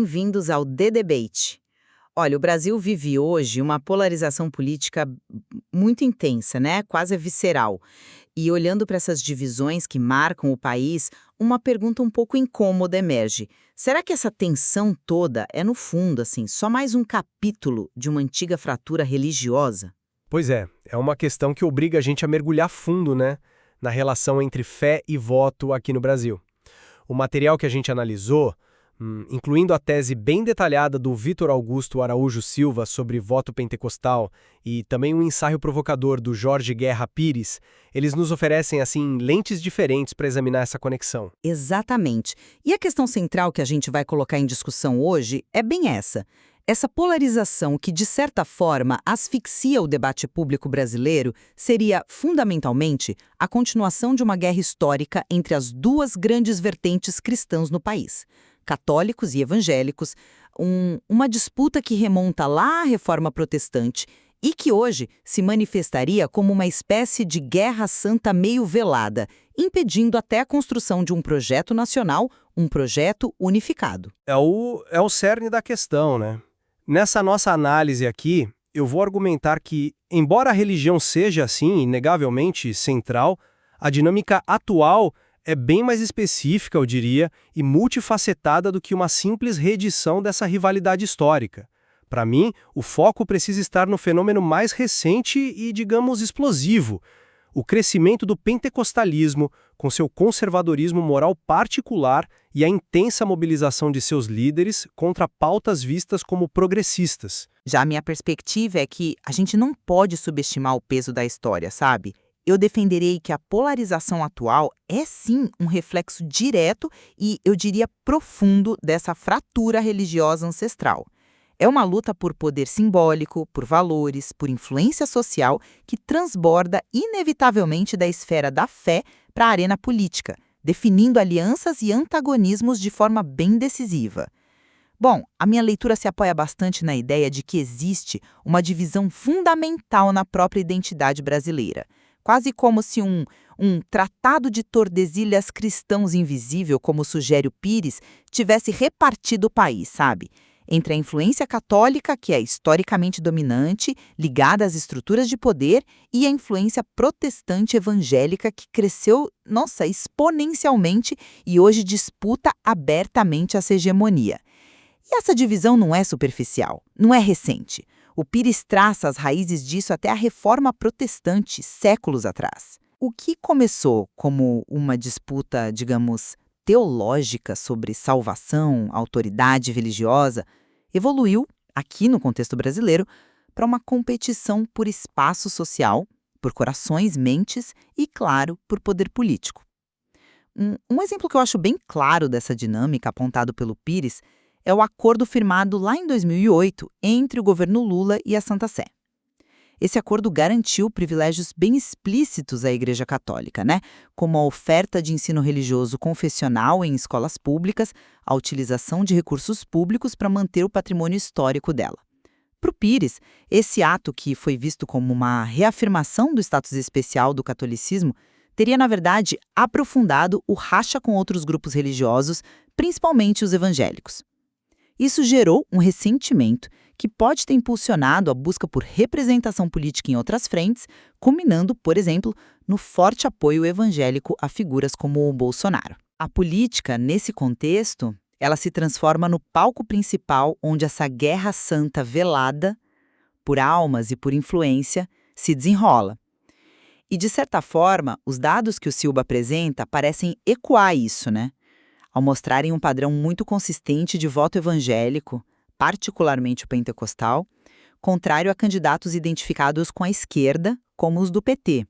bem-vindos ao The Debate. Olha, o Brasil vive hoje uma polarização política muito intensa, né? Quase visceral. E olhando para essas divisões que marcam o país, uma pergunta um pouco incômoda emerge. Será que essa tensão toda é, no fundo, assim, só mais um capítulo de uma antiga fratura religiosa? Pois é uma questão que obriga a gente a mergulhar fundo, né, na relação entre fé e voto aqui no Brasil. O material que a gente analisou, incluindo a tese bem detalhada do Vítor Augusto Araújo Silva sobre voto pentecostal e também um ensaio provocador do Jorge Guerra Pires, eles nos oferecem, assim, lentes diferentes para examinar essa conexão. Exatamente. E a questão central que a gente vai colocar em discussão hoje é bem essa. Essa polarização que, de certa forma, asfixia o debate público brasileiro seria, fundamentalmente, a continuação de uma guerra histórica entre as duas grandes vertentes cristãs no país, católicos e evangélicos, uma disputa que remonta lá à Reforma Protestante e que hoje se manifestaria como uma espécie de guerra santa meio velada, impedindo até a construção de um projeto nacional, um projeto unificado. É o cerne da questão, né? Nessa nossa análise aqui, eu vou argumentar que, embora a religião seja, assim, inegavelmente central, a dinâmica atual é bem mais específica, eu diria, e multifacetada do que uma simples reedição dessa rivalidade histórica. Para mim, o foco precisa estar no fenômeno mais recente e, digamos, explosivo: o crescimento do pentecostalismo, com seu conservadorismo moral particular e a intensa mobilização de seus líderes contra pautas vistas como progressistas. Já a minha perspectiva é que a gente não pode subestimar o peso da história, sabe? Eu defenderei que a polarização atual é sim um reflexo direto e, eu diria, profundo dessa fratura religiosa ancestral. É uma luta por poder simbólico, por valores, por influência social que transborda inevitavelmente da esfera da fé para a arena política, definindo alianças e antagonismos de forma bem decisiva. Bom, a minha leitura se apoia bastante na ideia de que existe uma divisão fundamental na própria identidade brasileira, quase como se um tratado de Tordesilhas cristãos invisível, como sugere o Pires, tivesse repartido o país, sabe? Entre a influência católica, que é historicamente dominante, ligada às estruturas de poder, e a influência protestante evangélica, que cresceu, exponencialmente e hoje disputa abertamente essa hegemonia. E essa divisão não é superficial, não é recente. O Pires traça as raízes disso até a Reforma Protestante, séculos atrás. O que começou como uma disputa, digamos, teológica sobre salvação, autoridade religiosa, evoluiu, aqui no contexto brasileiro, para uma competição por espaço social, por corações, mentes e, claro, por poder político. Um exemplo que eu acho bem claro dessa dinâmica apontado pelo Pires é o acordo firmado lá em 2008 entre o governo Lula e a Santa Sé. Esse acordo garantiu privilégios bem explícitos à Igreja Católica, né? Como a oferta de ensino religioso confessional em escolas públicas, a utilização de recursos públicos para manter o patrimônio histórico dela. Para o Pires, esse ato, que foi visto como uma reafirmação do status especial do catolicismo, teria, na verdade, aprofundado o racha com outros grupos religiosos, principalmente os evangélicos. Isso gerou um ressentimento que pode ter impulsionado a busca por representação política em outras frentes, culminando, por exemplo, no forte apoio evangélico a figuras como o Bolsonaro. A política, nesse contexto, ela se transforma no palco principal onde essa guerra santa velada, por almas e por influência, se desenrola. E, de certa forma, os dados que o Silva apresenta parecem ecoar isso, né? Ao mostrarem um padrão muito consistente de voto evangélico, particularmente o pentecostal, contrário a candidatos identificados com a esquerda, como os do PT.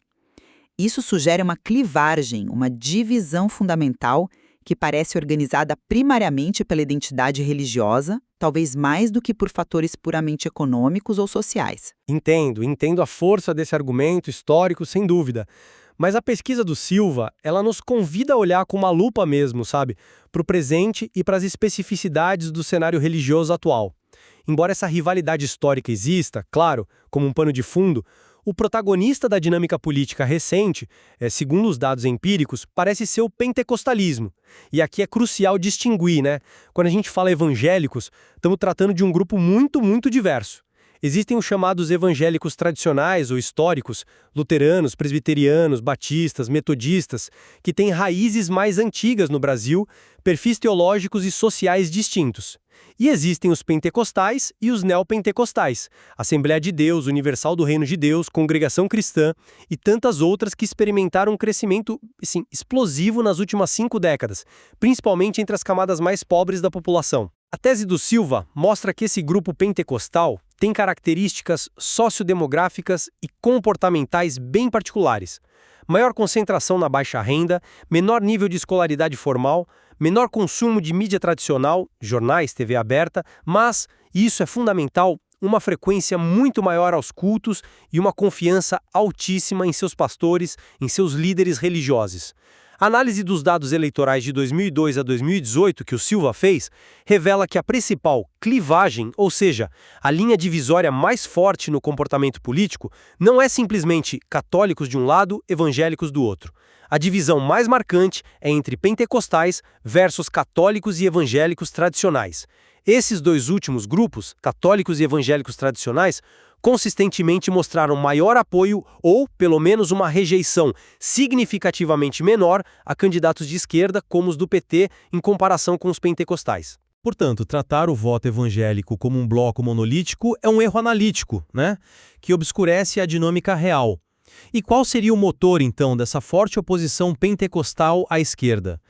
Isso sugere uma clivagem, uma divisão fundamental que parece organizada primariamente pela identidade religiosa, talvez mais do que por fatores puramente econômicos ou sociais. Entendo a força desse argumento histórico, sem dúvida. Mas a pesquisa do Silva, ela nos convida a olhar com uma lupa mesmo, sabe? Para o presente e para as especificidades do cenário religioso atual. Embora essa rivalidade histórica exista, claro, como um pano de fundo, O protagonista da dinâmica política recente, segundo os dados empíricos, parece ser o pentecostalismo. E aqui é crucial distinguir, né? Quando a gente fala evangélicos, estamos tratando de um grupo muito, muito diverso. Existem os chamados evangélicos tradicionais ou históricos, luteranos, presbiterianos, batistas, metodistas, que têm raízes mais antigas no Brasil, perfis teológicos e sociais distintos. E existem os pentecostais e os neopentecostais, Assembleia de Deus, Universal do Reino de Deus, Congregação Cristã e tantas outras que experimentaram um crescimento explosivo nas últimas 5 décadas, principalmente entre as camadas mais pobres da população. A tese do Silva mostra que esse grupo pentecostal tem características sociodemográficas e comportamentais bem particulares. Maior concentração na baixa renda, menor nível de escolaridade formal, menor consumo de mídia tradicional, jornais, TV aberta, mas, e isso é fundamental, uma frequência muito maior aos cultos e uma confiança altíssima em seus pastores, em seus líderes religiosos. A análise dos dados eleitorais de 2002 a 2018 que o Silva fez revela que a principal clivagem, ou seja, a linha divisória mais forte no comportamento político, não é simplesmente católicos de um lado, evangélicos do outro. A divisão mais marcante é entre pentecostais versus católicos e evangélicos tradicionais. Esses dois últimos grupos, católicos e evangélicos tradicionais, consistentemente mostraram maior apoio ou, pelo menos, uma rejeição significativamente menor a candidatos de esquerda, como os do PT, em comparação com os pentecostais. Portanto, tratar o voto evangélico como um bloco monolítico é um erro analítico, né? Que obscurece a dinâmica real. E qual seria o motor, então, dessa forte oposição pentecostal à esquerda?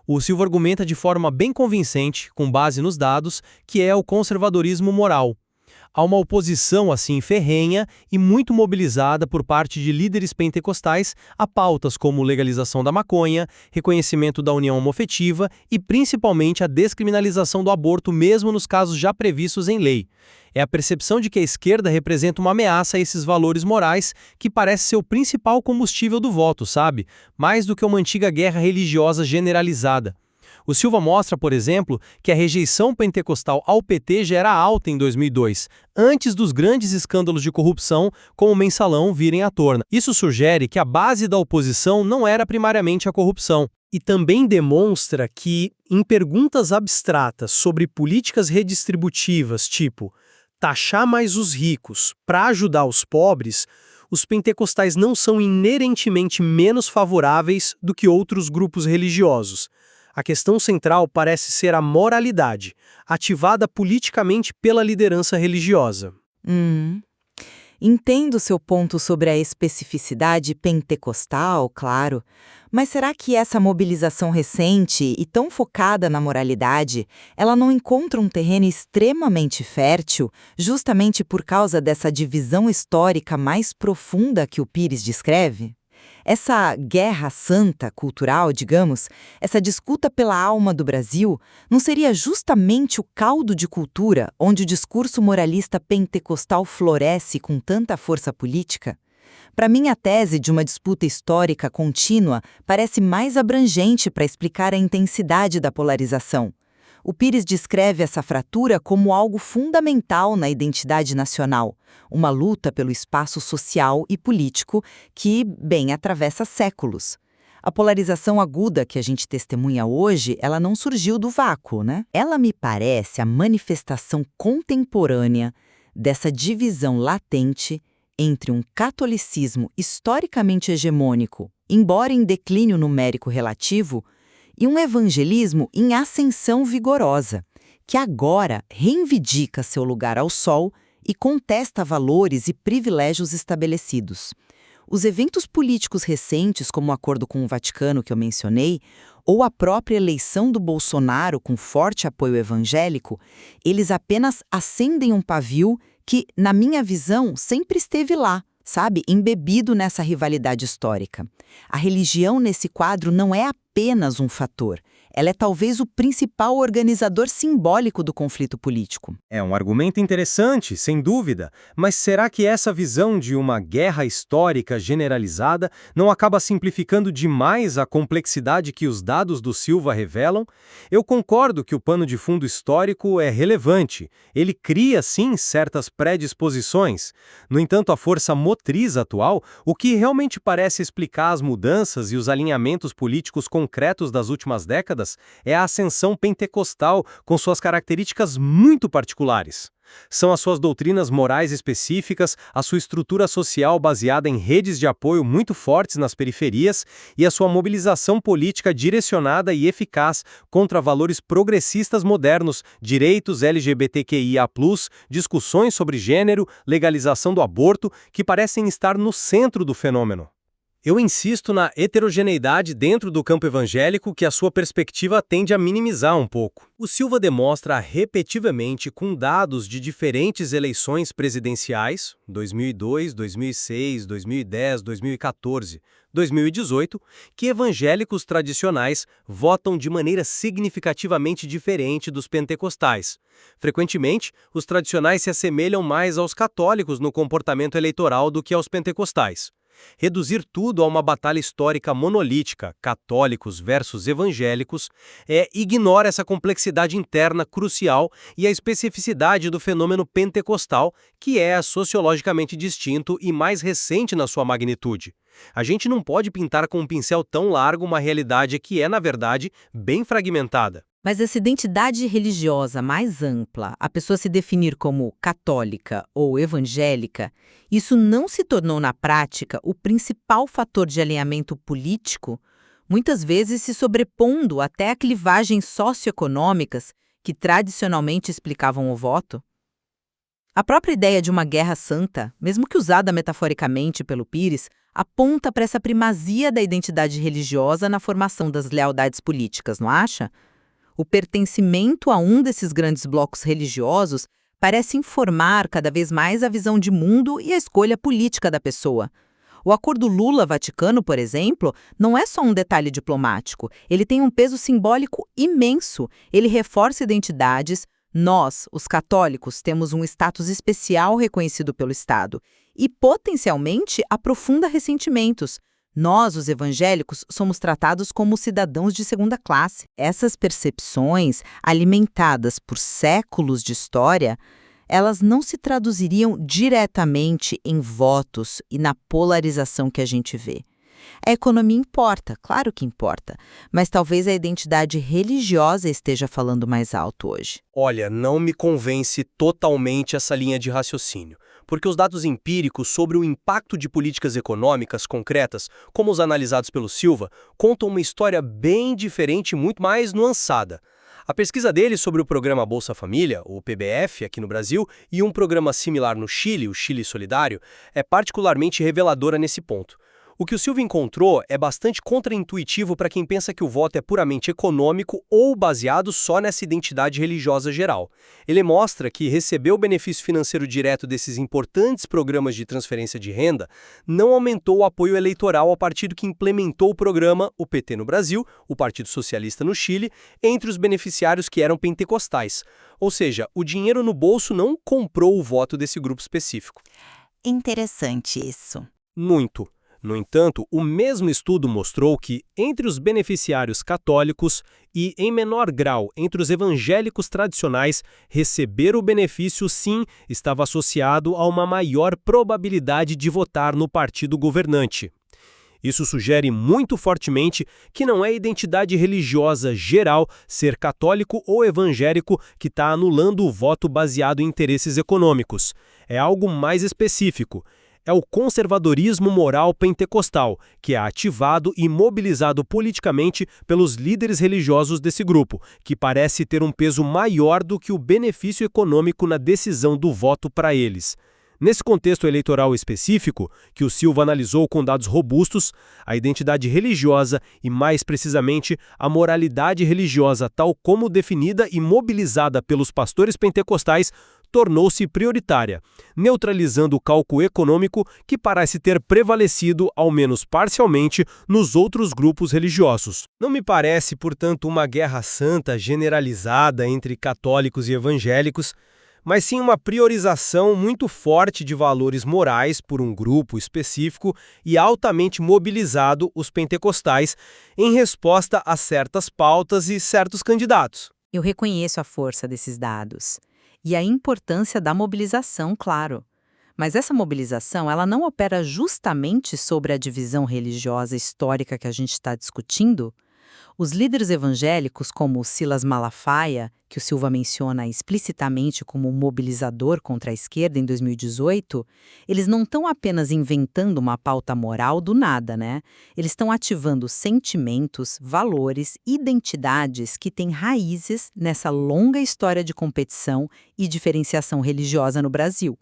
O Silva argumenta de forma bem convincente, com base nos dados, que é o conservadorismo moral. Há uma oposição assim ferrenha e muito mobilizada por parte de líderes pentecostais a pautas como legalização da maconha, reconhecimento da união homoafetiva e principalmente a descriminalização do aborto mesmo nos casos já previstos em lei. É a percepção de que a esquerda representa uma ameaça a esses valores morais que parece ser o principal combustível do voto, sabe? Mais do que uma antiga guerra religiosa generalizada. O Silva mostra, por exemplo, que a rejeição pentecostal ao PT já era alta em 2002, antes dos grandes escândalos de corrupção como o Mensalão virem à tona. Isso sugere que a base da oposição não era primariamente a corrupção. E também demonstra que, em perguntas abstratas sobre políticas redistributivas, tipo taxar mais os ricos para ajudar os pobres, os pentecostais não são inerentemente menos favoráveis do que outros grupos religiosos. A questão central parece ser a moralidade, ativada politicamente pela liderança religiosa. Entendo seu ponto sobre a especificidade pentecostal, claro, mas será que essa mobilização recente e tão focada na moralidade, ela não encontra um terreno extremamente fértil, justamente por causa dessa divisão histórica mais profunda que o Pires descreve? Essa guerra santa cultural, digamos, essa disputa pela alma do Brasil, não seria justamente o caldo de cultura onde o discurso moralista pentecostal floresce com tanta força política? Para mim, a tese de uma disputa histórica contínua parece mais abrangente para explicar a intensidade da polarização. O Pires descreve essa fratura como algo fundamental na identidade nacional, uma luta pelo espaço social e político que, bem, atravessa séculos. A polarização aguda que a gente testemunha hoje, ela não surgiu do vácuo, né? Ela me parece a manifestação contemporânea dessa divisão latente entre um catolicismo historicamente hegemônico, embora em declínio numérico relativo, e um evangelismo em ascensão vigorosa, que agora reivindica seu lugar ao sol e contesta valores e privilégios estabelecidos. Os eventos políticos recentes, como o acordo com o Vaticano que eu mencionei, ou a própria eleição do Bolsonaro com forte apoio evangélico, eles apenas acendem um pavio que, na minha visão, sempre esteve lá, sabe, embebido nessa rivalidade histórica. A religião nesse quadro não é apenas um fator, ela é talvez o principal organizador simbólico do conflito político. É um argumento interessante, sem dúvida, mas será que essa visão de uma guerra histórica generalizada não acaba simplificando demais a complexidade que os dados do Silva revelam? Eu concordo que o pano de fundo histórico é relevante. Ele cria, sim, certas predisposições. No entanto, a força motriz atual, o que realmente parece explicar as mudanças e os alinhamentos políticos concretos das últimas décadas, é a ascensão pentecostal com suas características muito particulares. São as suas doutrinas morais específicas, a sua estrutura social baseada em redes de apoio muito fortes nas periferias e a sua mobilização política direcionada e eficaz contra valores progressistas modernos, direitos LGBTQIA+, discussões sobre gênero, legalização do aborto, que parecem estar no centro do fenômeno. Eu insisto na heterogeneidade dentro do campo evangélico que a sua perspectiva tende a minimizar um pouco. O Silva demonstra repetitivamente com dados de diferentes eleições presidenciais, 2002, 2006, 2010, 2014, 2018, que evangélicos tradicionais votam de maneira significativamente diferente dos pentecostais. Frequentemente, os tradicionais se assemelham mais aos católicos no comportamento eleitoral do que aos pentecostais. Reduzir tudo a uma batalha histórica monolítica, católicos versus evangélicos, ignora essa complexidade interna crucial e a especificidade do fenômeno pentecostal, que é sociologicamente distinto e mais recente na sua magnitude. A gente não pode pintar com um pincel tão largo uma realidade que é, na verdade, bem fragmentada. Mas essa identidade religiosa mais ampla, a pessoa se definir como católica ou evangélica, isso não se tornou na prática o principal fator de alinhamento político, muitas vezes se sobrepondo até a clivagens socioeconômicas que tradicionalmente explicavam o voto? A própria ideia de uma guerra santa, mesmo que usada metaforicamente pelo Pires, aponta para essa primazia da identidade religiosa na formação das lealdades políticas, não acha? O pertencimento a um desses grandes blocos religiosos parece informar cada vez mais a visão de mundo e a escolha política da pessoa. O acordo Lula-Vaticano, por exemplo, não é só um detalhe diplomático, ele tem um peso simbólico imenso. Ele reforça identidades. Nós, os católicos, temos um status especial reconhecido pelo Estado e, potencialmente, aprofunda ressentimentos. Nós, os evangélicos, somos tratados como cidadãos de segunda classe. Essas percepções, alimentadas por séculos de história, elas não se traduziriam diretamente em votos e na polarização que a gente vê. A economia importa, claro que importa, mas talvez a identidade religiosa esteja falando mais alto hoje. Olha, não me convence totalmente essa linha de raciocínio, porque os dados empíricos sobre o impacto de políticas econômicas concretas, como os analisados pelo Silva, contam uma história bem diferente e muito mais nuançada. A pesquisa dele sobre o programa Bolsa Família, o PBF, aqui no Brasil, e um programa similar no Chile, o Chile Solidário, é particularmente reveladora nesse ponto. O que o Silva encontrou é bastante contraintuitivo para quem pensa que o voto é puramente econômico ou baseado só nessa identidade religiosa geral. Ele mostra que receber o benefício financeiro direto desses importantes programas de transferência de renda não aumentou o apoio eleitoral ao partido que implementou o programa, o PT no Brasil, o Partido Socialista no Chile, entre os beneficiários que eram pentecostais. Ou seja, o dinheiro no bolso não comprou o voto desse grupo específico. Interessante isso. Muito. No entanto, o mesmo estudo mostrou que, entre os beneficiários católicos e, em menor grau, entre os evangélicos tradicionais, receber o benefício, sim, estava associado a uma maior probabilidade de votar no partido governante. Isso sugere muito fortemente que não é a identidade religiosa geral, ser católico ou evangélico, que está anulando o voto baseado em interesses econômicos. É algo mais específico. É o conservadorismo moral pentecostal, que é ativado e mobilizado politicamente pelos líderes religiosos desse grupo, que parece ter um peso maior do que o benefício econômico na decisão do voto para eles. Nesse contexto eleitoral específico, que o Silva analisou com dados robustos, a identidade religiosa e, mais precisamente, a moralidade religiosa tal como definida e mobilizada pelos pastores pentecostais tornou-se prioritária, neutralizando o cálculo econômico que parece ter prevalecido, ao menos parcialmente, nos outros grupos religiosos. Não me parece, portanto, uma guerra santa generalizada entre católicos e evangélicos, mas sim uma priorização muito forte de valores morais por um grupo específico e altamente mobilizado, os pentecostais, em resposta a certas pautas e certos candidatos. Eu reconheço a força desses dados e a importância da mobilização, claro. Mas essa mobilização, ela não opera justamente sobre a divisão religiosa histórica que a gente está discutindo? Os líderes evangélicos, como o Silas Malafaia, que o Silva menciona explicitamente como um mobilizador contra a esquerda em 2018, eles não estão apenas inventando uma pauta moral do nada, né? Eles estão ativando sentimentos, valores, identidades que têm raízes nessa longa história de competição e diferenciação religiosa no Brasil.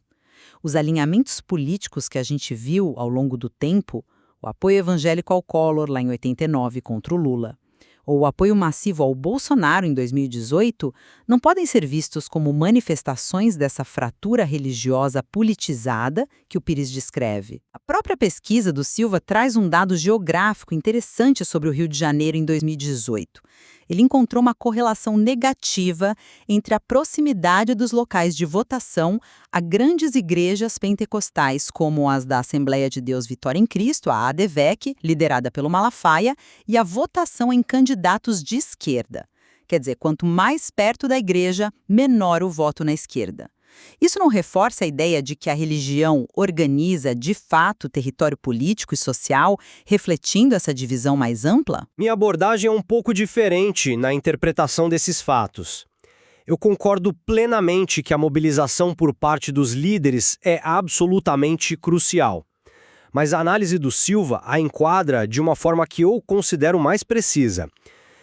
Os alinhamentos políticos que a gente viu ao longo do tempo, o apoio evangélico ao Collor lá em 89 contra o Lula, ou o apoio massivo ao Bolsonaro em 2018, não podem ser vistos como manifestações dessa fratura religiosa politizada que o Pires descreve. A própria pesquisa do Silva traz um dado geográfico interessante sobre o Rio de Janeiro em 2018. Ele encontrou uma correlação negativa entre a proximidade dos locais de votação a grandes igrejas pentecostais, como as da Assembleia de Deus Vitória em Cristo, a ADVEC, liderada pelo Malafaia, e a votação em candidatos de esquerda. Quer dizer, quanto mais perto da igreja, menor o voto na esquerda. Isso não reforça a ideia de que a religião organiza, de fato, o território político e social, refletindo essa divisão mais ampla? Minha abordagem é um pouco diferente na interpretação desses fatos. Eu concordo plenamente que a mobilização por parte dos líderes é absolutamente crucial. Mas a análise do Silva a enquadra de uma forma que eu considero mais precisa.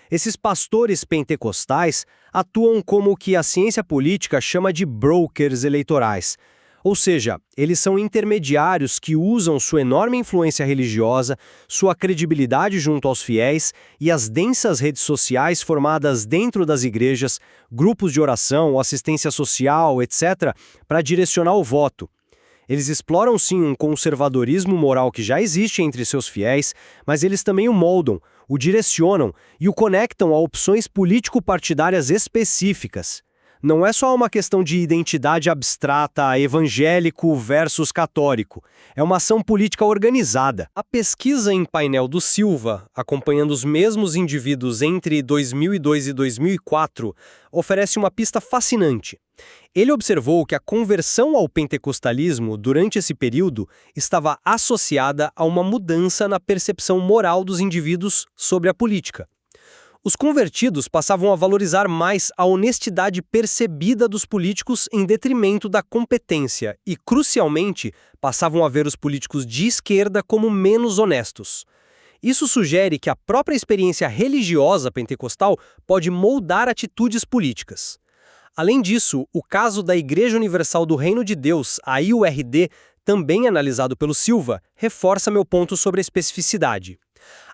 Esses pastores pentecostais atuam como o que a ciência política chama de brokers eleitorais. Ou seja, eles são intermediários que usam sua enorme influência religiosa, sua credibilidade junto aos fiéis e as densas redes sociais formadas dentro das igrejas, grupos de oração, assistência social, etc., para direcionar o voto. Eles exploram sim um conservadorismo moral que já existe entre seus fiéis, mas eles também o moldam, o direcionam e o conectam a opções político-partidárias específicas. Não é só uma questão de identidade abstrata, evangélico versus católico. É uma ação política organizada. A pesquisa em painel do Silva, acompanhando os mesmos indivíduos entre 2002 e 2004, oferece uma pista fascinante. Ele observou que a conversão ao pentecostalismo durante esse período estava associada a uma mudança na percepção moral dos indivíduos sobre a política. Os convertidos passavam a valorizar mais a honestidade percebida dos políticos em detrimento da competência e, crucialmente, passavam a ver os políticos de esquerda como menos honestos. Isso sugere que a própria experiência religiosa pentecostal pode moldar atitudes políticas. Além disso, o caso da Igreja Universal do Reino de Deus, a IURD, também analisado pelo Silva, reforça meu ponto sobre a especificidade.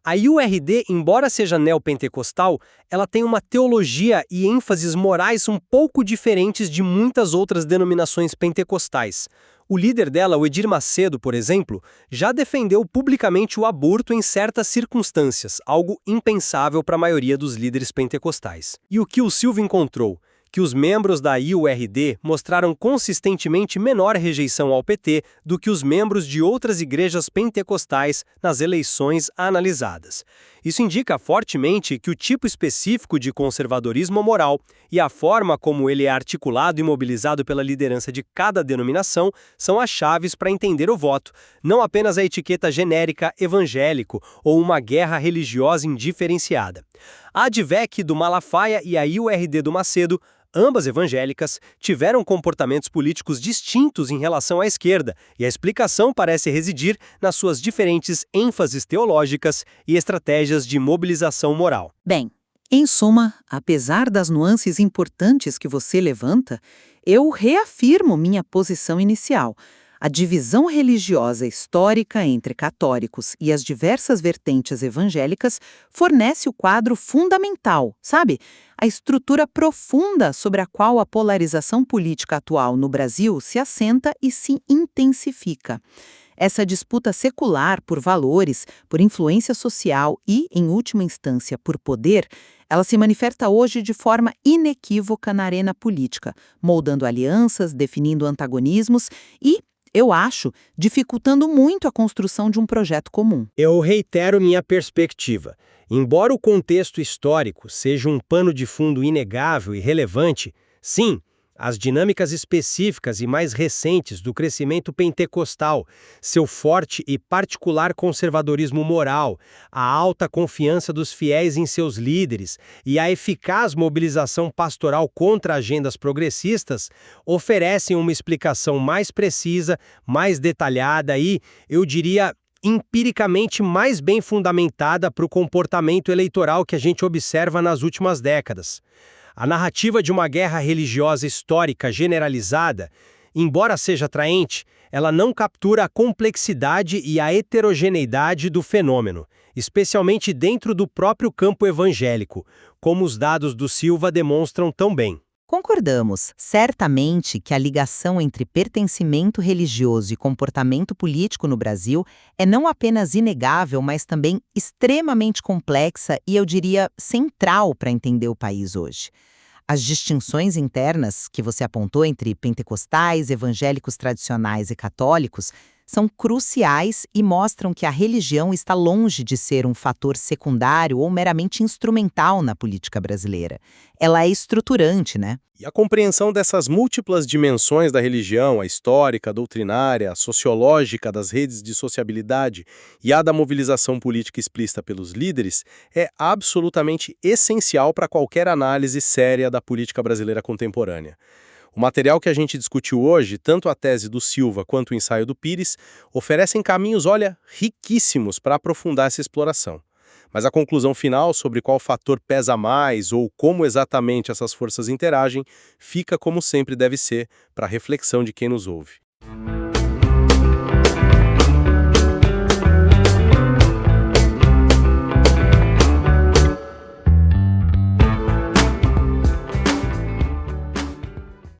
A IURD, embora seja neopentecostal, ela tem uma teologia e ênfases morais um pouco diferentes de muitas outras denominações pentecostais. O líder dela, o Edir Macedo, por exemplo, já defendeu publicamente o aborto em certas circunstâncias, algo impensável para a maioria dos líderes pentecostais. E o que o Silva encontrou? Que os membros da IURD mostraram consistentemente menor rejeição ao PT do que os membros de outras igrejas pentecostais nas eleições analisadas. Isso indica fortemente que o tipo específico de conservadorismo moral e a forma como ele é articulado e mobilizado pela liderança de cada denominação são as chaves para entender o voto, não apenas a etiqueta genérica evangélico ou uma guerra religiosa indiferenciada. A ADVEC do Malafaia e a IURD do Macedo, ambas evangélicas, tiveram comportamentos políticos distintos em relação à esquerda, e a explicação parece residir nas suas diferentes ênfases teológicas e estratégias de mobilização moral. Bem, em suma, apesar das nuances importantes que você levanta, eu reafirmo minha posição inicial. A divisão religiosa histórica entre católicos e as diversas vertentes evangélicas fornece o quadro fundamental, sabe? A estrutura profunda sobre a qual a polarização política atual no Brasil se assenta e se intensifica. Essa disputa secular por valores, por influência social e, em última instância, por poder, ela se manifesta hoje de forma inequívoca na arena política, moldando alianças, definindo antagonismos e, eu acho, dificultando muito a construção de um projeto comum. Eu reitero minha perspectiva. Embora o contexto histórico seja um pano de fundo inegável e relevante, sim, as dinâmicas específicas e mais recentes do crescimento pentecostal, seu forte e particular conservadorismo moral, a alta confiança dos fiéis em seus líderes e a eficaz mobilização pastoral contra agendas progressistas oferecem uma explicação mais precisa, mais detalhada e, eu diria, empiricamente mais bem fundamentada para o comportamento eleitoral que a gente observa nas últimas décadas. A narrativa de uma guerra religiosa histórica generalizada, embora seja atraente, ela não captura a complexidade e a heterogeneidade do fenômeno, especialmente dentro do próprio campo evangélico, como os dados do Silva demonstram tão bem. Concordamos, certamente, que a ligação entre pertencimento religioso e comportamento político no Brasil é não apenas inegável, mas também extremamente complexa e, eu diria, central para entender o país hoje. As distinções internas que você apontou entre pentecostais, evangélicos tradicionais e católicos são cruciais e mostram que a religião está longe de ser um fator secundário ou meramente instrumental na política brasileira. Ela é estruturante, né? E a compreensão dessas múltiplas dimensões da religião, a histórica, a doutrinária, a sociológica, das redes de sociabilidade e a da mobilização política explícita pelos líderes, é absolutamente essencial para qualquer análise séria da política brasileira contemporânea. O material que a gente discutiu hoje, tanto a tese do Silva quanto o ensaio do Pires, oferecem caminhos, riquíssimos para aprofundar essa exploração. Mas a conclusão final sobre qual fator pesa mais ou como exatamente essas forças interagem fica como sempre deve ser para a reflexão de quem nos ouve.